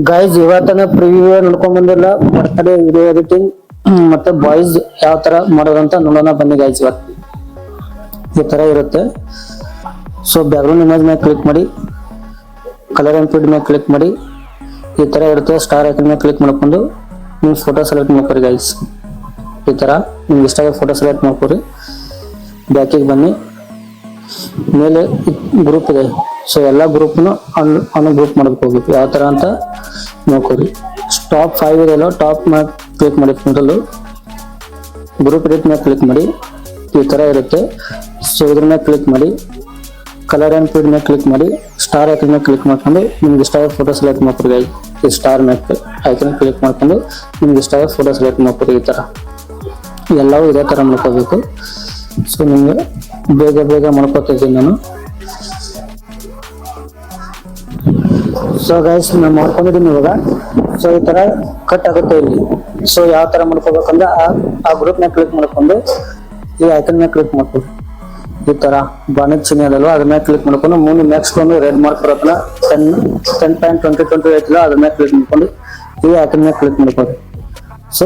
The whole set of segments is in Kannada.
ಗೈಸ್ ಇವತ್ತನ ಪ್ರಿವ್ಯೂ ನೋಡ್ಕೊಂಡ್ ಬಂದಿಲ್ಲ ಬರ್ತ್ಡೇ ವಿಡಿಯೋ ಎಡಿಟಿಂಗ್ ಮತ್ತೆ ಬಾಯ್ಸ್ ಯಾವ ತರ ಮಾಡೋದಂತ ನೋಡೋಣ ಬನ್ನಿ ಗೈಸ್. ಇವತ್ತು ಈ ತರ ಇರುತ್ತೆ. ಸೊ ಬ್ಯಾಕ್ಗ್ರೌಂಡ್ ಇಮೇಜ್ ಮೇಲೆ ಕ್ಲಿಕ್ ಮಾಡಿ, ಕಲರ್ ಅಂಡ್ ಫೀಡ್ ಮೇಲೆ ಕ್ಲಿಕ್ ಮಾಡಿ, ಈ ತರ ಇರುತ್ತೆ. ಸ್ಟಾರ್ ಐಕನ್ ಮೇಲೆ ಕ್ಲಿಕ್ ಮಾಡ್ಕೊಂಡು ನೀವು ಫೋಟೋ ಸೆಲೆಕ್ಟ್ ಮಾಡ್ಕೊರಿ ಗೈಸ್. ಈ ತರ ನಿಮ್ಗೆ ಇಷ್ಟ ಆಗ ಫೋಟೋ ಸೆಲೆಕ್ಟ್ ಮಾಡ್ಕೊರಿ. ಬ್ಯಾಕಿಗೆ ಬನ್ನಿ, ಮೇಲೆ ಗ್ರೂಪ್ ಇದೆ. ಸೊ ಎಲ್ಲಾ ಗ್ರೂಪ್ನು ಅನ್ನು ಗ್ರೂಪ್ ಮಾಡಕ್ ಹೋಗ್ಬೇಕು. ಯಾವ ತರ ಅಂತ ನೋಡ್ಕೊರಿ. ಟಾಪ್ 5 ಇದೆಲ್ಲ ಟಾಪ್ ಮೇಲೆ ಕ್ಲಿಕ್ ಮಾಡಿ, ಮೊದಲು ಗ್ರೂಪ್ ಎಡಿಟ್ ಮೇಲೆ ಕ್ಲಿಕ್ ಮಾಡಿ. ಈ ತರ ಇರುತ್ತೆ. ಸೊ ಇದ್ರ ಮೇಲೆ ಕ್ಲಿಕ್ ಮಾಡಿ, ಕಲರ್ ಅಂಡ್ ಫೀಡ್ ಮೇಲೆ ಕ್ಲಿಕ್ ಮಾಡಿ, ಸ್ಟಾರ್ ಐಕನ್ ಮೇಲೆ ಕ್ಲಿಕ್ ಮಾಡ್ಕೊಂಡು ನಿಮ್ಗೆ ಇಷ್ಟ ಆಗ ಫೋಟೋ ಸೆಲೆಕ್ಟ್ ಮಾಡ್ಕೊರಿ ಗೈಸ್. ಈ ಸ್ಟಾರ್ ಮೇಲೆ ಐಕನ್ ಕ್ಲಿಕ್ ಮಾಡ್ಕೊಂಡು ನಿಮ್ಗೆ ಇಷ್ಟ ಆಗ ಫೋಟೋ ಸೆಲೆಕ್ಟ್ ಮಾಡ್ಕೊರಿ. ಈ ತರ ಎಲ್ಲವೂ ಇದೇ ತರ ಮಾಡ್ಕೋಬೇಕು. ಸೊ ನಿಮ್ಗೆ ಬೇಗ ಬೇಗ ಮಾಡ್ಕೊತಿದ್ದೀನಿ ನಾನು. ಸೊ ಗೈಸ್ ನಾನು ಮಾಡ್ಕೊಂಡಿದ್ದೀನಿ ಇವಾಗ. ಸೊ ಈ ತರ ಕಟ್ ಆಗುತ್ತೆ ಇಲ್ಲಿ. ಸೊ ಯಾವ ತರ ಮಾಡ್ಕೋಬೇಕಂದ್ರೆ ಆ ಗ್ರೂಪ್ ನ ಕ್ಲಿಕ್ ಮಾಡ್ಕೊಂಡು ಈ ಐಕನ್ ಮೇಲೆ ಕ್ಲಿಕ್ ಮಾಡ್ಕೊಂಡು ಈ ತರ ಬಾಣದ ಚಿಹ್ನೆ ಅದಲ್ವಾ ಅದ್ರ ಮೇಲೆ ಕ್ಲಿಕ್ ಮಾಡ್ಕೊಂಡು ಮುಂದೆ ನೆಕ್ಸ್ಟ್ ಒಂದು ರೆಡ್ ಮಾರ್ಕ್ ಬರೋತನ 10.2028 ಅದ್ರ ಮೇಲೆ ಕ್ಲಿಕ್ ಮಾಡ್ಕೊಂಡು ಈ ಐಕನ್ ಮೇಲೆ ಕ್ಲಿಕ್ ಮಾಡ್ಕೊಂಡು ಸೊ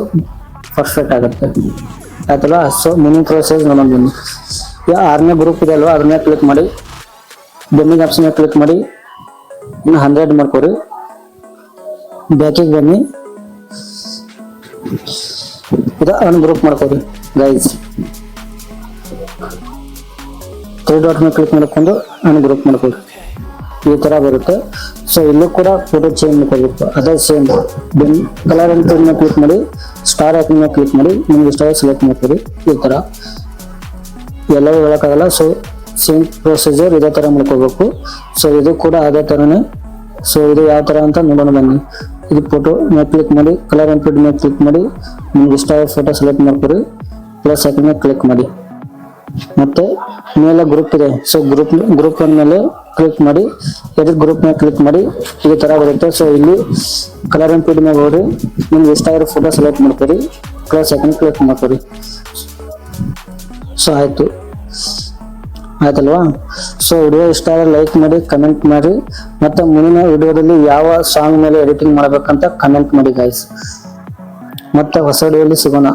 ಪರ್ಫೆಕ್ಟ್ ಆಗುತ್ತೆ ಆಯ್ತಲ್ಲ. ಸೊ ಮುಂದಿನ ಪ್ರೊಸೆಸ್ ನೋಡೋಣ ಬನ್ನಿ. ಈ 6ನೇ ಗ್ರೂಪ್ ಇದೆ ಅಲ್ವಾ ಅದ್ರ ಮೇಲೆ ಕ್ಲಿಕ್ ಮಾಡಿ, ಬೆನ್ನಿಂಗ್ ಆಪ್ಷನ್ ಮೇಲೆ ಕ್ಲಿಕ್ ಮಾಡಿ, ಇನ್ನು 100 ಮಾಡ್ಕೊರಿ. ಬ್ಯಾಕಿಗೆ ಬನ್ನಿ, ಇದು ಅನ್ಗ್ರೂಪ್ ಮಾಡ್ಕೊರಿ ಗೈಸ್. 3 ಡಾಟ್ ಮೇಲೆ ಕ್ಲಿಕ್ ಮಾಡ್ಕೊಂಡು ಅನ್ಗ್ರೂಪ್ ಮಾಡ್ಕೊರಿ. ಈ ತರ ಬರುತ್ತೆ. ಸೊ ಇಲ್ಲೂ ಕೂಡ ಫೋಟೋ ಚೇಂಜ್ ಮಾಡ್ಕೋಬೇಕು. ಅದೇ ಸೇಮ್ ಕಲರ್ ಅಂತ ಮೇಲೆ ಕ್ಲಿಕ್ ಮಾಡಿ, ಸ್ಟಾರ್ ಐಕನ್ ಮೇಲೆ ಕ್ಲಿಕ್ ಮಾಡಿ, ನಿಮ್ಗೆ ಇಷ್ಟ ಸೆಲೆಕ್ಟ್ ಮಾಡ್ಕೊರಿ. ಈ ತರ ಎಲ್ಲವೂ ಹೇಳಕ್ಕಾಗಲ್ಲ. ಸೊ ಸೇಮ್ ಪ್ರೊಸೀಜರ್ ಇದೇ ತರ ಮಾಡ್ಕೋಬೇಕು. ಸೊ ಇದು ಕೂಡ ಅದೇ ತರನೇ. ಸೊ ಇದು ಯಾವ ತರ ಅಂತ ನೋಡೋಣ ಬನ್ನಿ. ಇದು ಫೋಟೋ ಮೇಲೆ ಕ್ಲಿಕ್ ಮಾಡಿ, ಕಲರ್ ಅಂಡ್ ಫೀಡ್ ಮೇಲೆ ಕ್ಲಿಕ್ ಮಾಡಿ, ನಿಮ್ಗೆ ಇಷ್ಟ ಫೋಟೋ ಸೆಲೆಕ್ಟ್ ಮಾಡ್ಕೊರಿ. ಪ್ಲಸ್ ಐಕನ್ ಮೇಲೆ ಕ್ಲಿಕ್ ಮಾಡಿ, ಮತ್ತೆ ಮೇಲೆ ಗ್ರೂಪ್ ಇದೆ. ಸೊ ಗ್ರೂಪ್ ಮೇಲೆ ಕ್ಲಿಕ್ ಮಾಡಿ, ಎಡಿಟ್ ಗ್ರೂಪ್ ಮೇಲೆ ಕ್ಲಿಕ್ ಮಾಡಿ, ಈ ತರ ಬರುತ್ತೆ. ಸೊ ಇಲ್ಲಿ ಕಲರ್ ಅಂಡ್ ಫೀಡ್ ಮೇಲೆ ಹೋಗ್ರಿ, ನಿಮ್ಗೆ ಇಷ್ಟ ಆಗಿರೋ ಫೋಟೋ ಸೆಲೆಕ್ಟ್ ಮಾಡ್ಕೊರಿ. ಪ್ಲಸ್ ಐಕನ್ ಕ್ಲಿಕ್ ಮಾಡ್ಕೊರಿ. ಸೊ ಆಯ್ತಲ್ವಾ. ಸೊ ವಿಡಿಯೋ ಇಷ್ಟ ಆದರೆ ಲೈಕ್ ಮಾಡಿ, ಕಮೆಂಟ್ ಮಾಡಿ, ಮತ್ತೆ ಮುಂದಿನ ವಿಡಿಯೋದಲ್ಲಿ ಯಾವ ಸಾಂಗ್ ಮೇಲೆ ಎಡಿಟಿಂಗ್ ಮಾಡ್ಬೇಕಂತ ಕಮೆಂಟ್ ಮಾಡಿ ಗೈಸ್. ಮತ್ತೆ ಹೊಸ ವಿಡಿಯೋಲಿ ಸಿಗೋಣ.